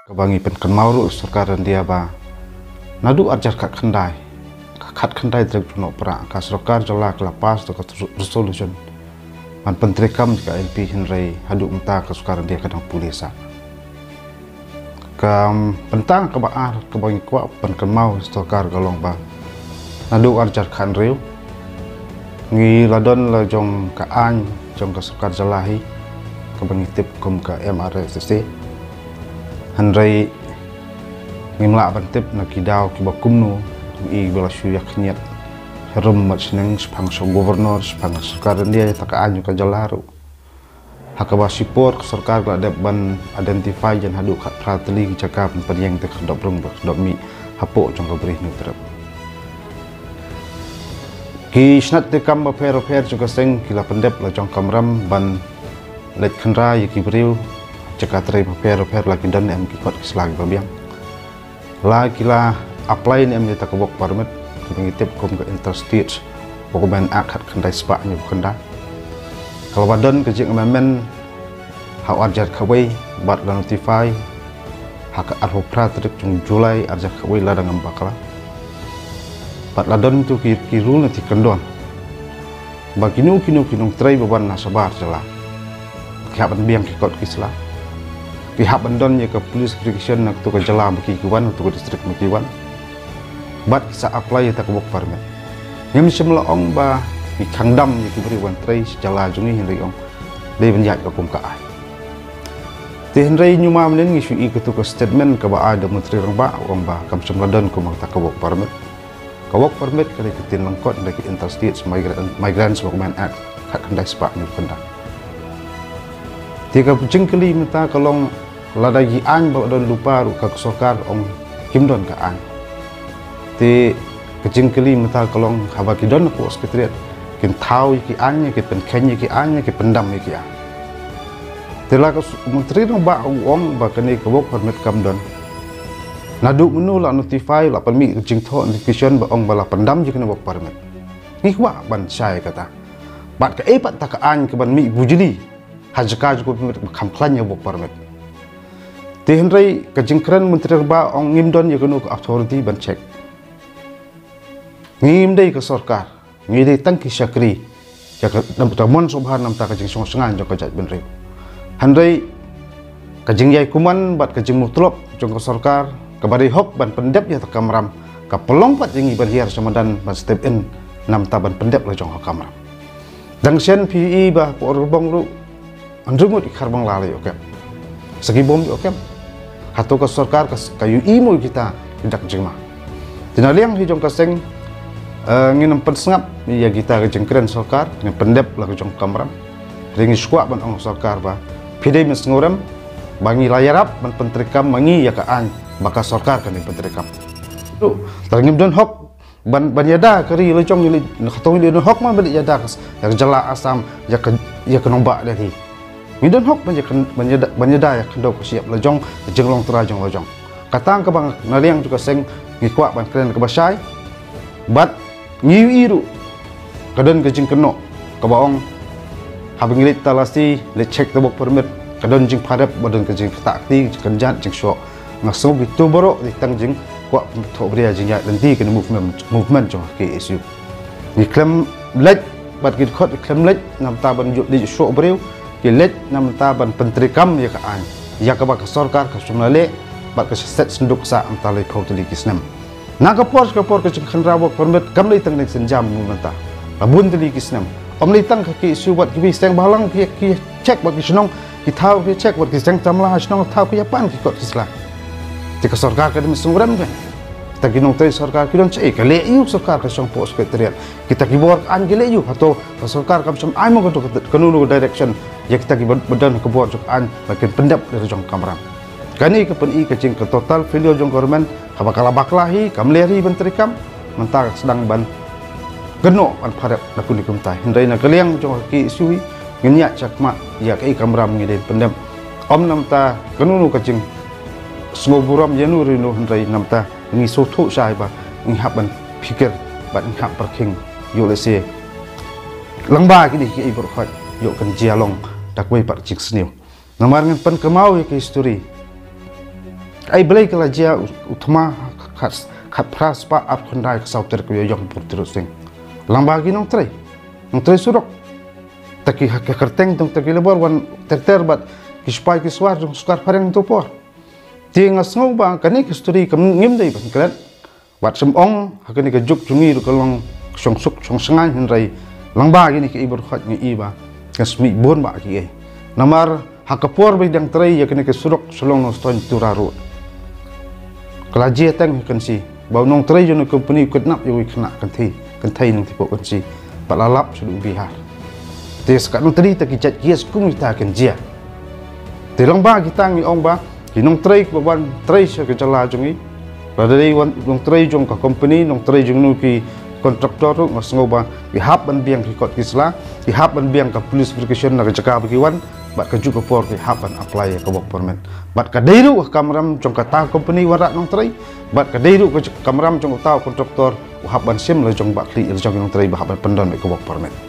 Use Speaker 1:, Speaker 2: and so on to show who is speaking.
Speaker 1: Kebangi pen mauru sarkar dia ba nadu ajar kat kendai trek no pra ka sarkar jala kelapas to resolution man penteri kam ka MP Henry hadu menta ka sarkar dia kadang pulisa kam pentang ke baar kebangi kwa pen mau sarkar galong ba nadu ajar kan riu ngi ladon la jong ka an jong ka sarkar jalahi kebangi tip kum ka MRSC Henry ngimla bantip na kidaw kibakumno i bela suya khnyat herum machneng spang so governor spang sarkar dia takaan ka jalaru hakaba support sarkar la dep ban identify jan hadu khat pratli cakap penyeng te khadop rung dok mi hapo jong ka brih nu terap ki snat te kam ba fer juga seng kila pendep la jong kamram ban let khandra ki briu cakatrai per lagi dan em kikot keslag babiang lagi lah apply ni em tak kebok permit kebingitip kom ke interstate pokoknya akad kendai sepaknya bukan dah kalau badan kejik amendment hak ajar kawai bat la notify hak arho pratrik jung Julai ajar kawai la dengan bakala bat ladon tu kiru nanti kendon bagi kinu trai beban nasabar jelah kiapan biang kikot kislah pihak bandon ya ke police verification nak tu ke jala bagi kiwan untuk ke distrik Mekiwan bat bisa apply ya tak bok permit yang semula ong ba di kangdam ya ke beri wan trai jala jungi henry ong dia benjat ke kum ka ai ti henry nyuma menen ngi sui ke tu ke statement ke ba ada menteri rang ba ong ba kam semula don kum tak bok permit kali ketin lengkot dari interstate migrants workmen act hak kendai sepak ni kendak tiga pucing kali minta kalong lada gi an ba don lupa ru ka sokar ong kim don ka an ti kecing kali minta kalong haba ki don ko sekretariat kin tau ki an ki pen ken ki an ki pendam ki an tela ka menteri no ba ong ba kani ka bok permit kam don nadu menu la notify la permi kecing tho notification ba ong bala pendam ji kena bok permit ni kwa ban sai kata bat ka pat ta ka an ke ban mi bujili hajka juga kam klanya bok permit ti henry kejingkran menteri ba ong ngimdon ya kenu authority ban check ngim dei ke sarkar ngi dei tangki syakri ya ka namon subhan nam ta kejing song sengan jo kajat benri henry kejing yai kuman bat kejing mutlop jong ke sarkar kabari hok ban pendep ya takamram ka pelong pat jingi ban hiar samadan ban step in nam ta ban pendep la jong kamram dang sen PE ba por bong ru andrumut ikarbang lalai oke segi bom oke hato ke sarkar kayu imo kita tidak jema tina liang hijong kaseng nginam pensengap ya kita kejengkren sarkar ngi pendep la jong kamram ringi skwa ban ong sarkar ba pidai mesngoram bangi layarap ban pentrikam mangi ya kaan baka sarkar kan pentrikam tu terngim don hok ban yada keri lejong ni khatong ni don hok man balik yada yang jala asam ya kenomba dari Midon hok banyada ya kendo siap lejong jenglong terajong lejong katang ke bang naliang juga seng ngikwa ban keren ke basai bat ngiu iru kadon ke jing keno ke baong habing lit talasi le check tebok permit kadon jing padap badon ke jing takti kenjat jing syok ngaso gitu borok di tang jing kwa tho bria jing ya lenti ke movement jong ke isu ni klem lej bat git khot klem lej nam ta ban yu di syok breu kilet nam ta ban penteri kam ya ka an ya ka ba ka sarkar ka sunale ba ka set senduk sa am ta le khau tli kisnam na ka por ka khandra bok permit kam le tang nek senjam mu mata abun tli kisnam om le tang ka ki su wat ki seng balang ki check ba ki snong ki thau ki check wat ki seng tamla snong thau ki pan ki kot kisla ti ka sarkar ka dem sungram kan kita ginong tay sarkar kidon cai ka le yu sarkar ka song pos sekretariat kita kibor an gele yu hato sarkar kam sam ai mo ko kanunu direction ya kita badan ke buat an makin pendap dari jong kamram kani ke pen ke cing ke total value jong government habakala baklahi kamleri menteri kam mentar sedang ban geno an parap lakun dikum tai hendai na kaliang jong ki sui ngenya cakma ya ke kamram ngide pendap om namta kanunu ke cing smoburam yanu rinu hendai namta ngi soto sai ba ngi haban pikir ban hak parking yo lese langba kini ki ibur khat yo kan jialong takwai par cik sniu namar ngan pen kemau ke history ai belai kala jia utama khat pras pa ap khundai sau ter ko yong pur terus sing lamba gi nong trai surok taki hak kerteng tong taki lebor wan ter bat kispai kiswar jong sukar pareng to por ting asngau ba kani history kam ngim dei ban klan wat sem ong hakani ka juk jungi ru kalong song suk song sangan hin rai lamba gi ni ki ibor khat ni iba kasmi bon ba ki ai namar hakapor be dang trai yakani ka surok solong no ston turaru kalaji tang kan si bau nong trai jo no company kutnap yo khna kan thai nong tipo kan si palalap sudu bihar tes ka nong trai ta ki chat yes kum ta kan jia te long ba ki tang ni ong ba ki nong trai ko ban trai se ka chala jungi radai wan nong trai jong ka company nong trai jong nu ki kontraktor ru ngasngo ba ki hap ban biang ki kot kisla ki hap ban biang ka police verification na ka jaka ba ki wan bat ka juga por ki hap ban apply ka government bat ka deiru kamram jong ka ta company warak nong trai bat ka deiru ka kamram jong ta kontraktor hap ban sim la jong ba kli jong nong trai ba hap ban pendon ka government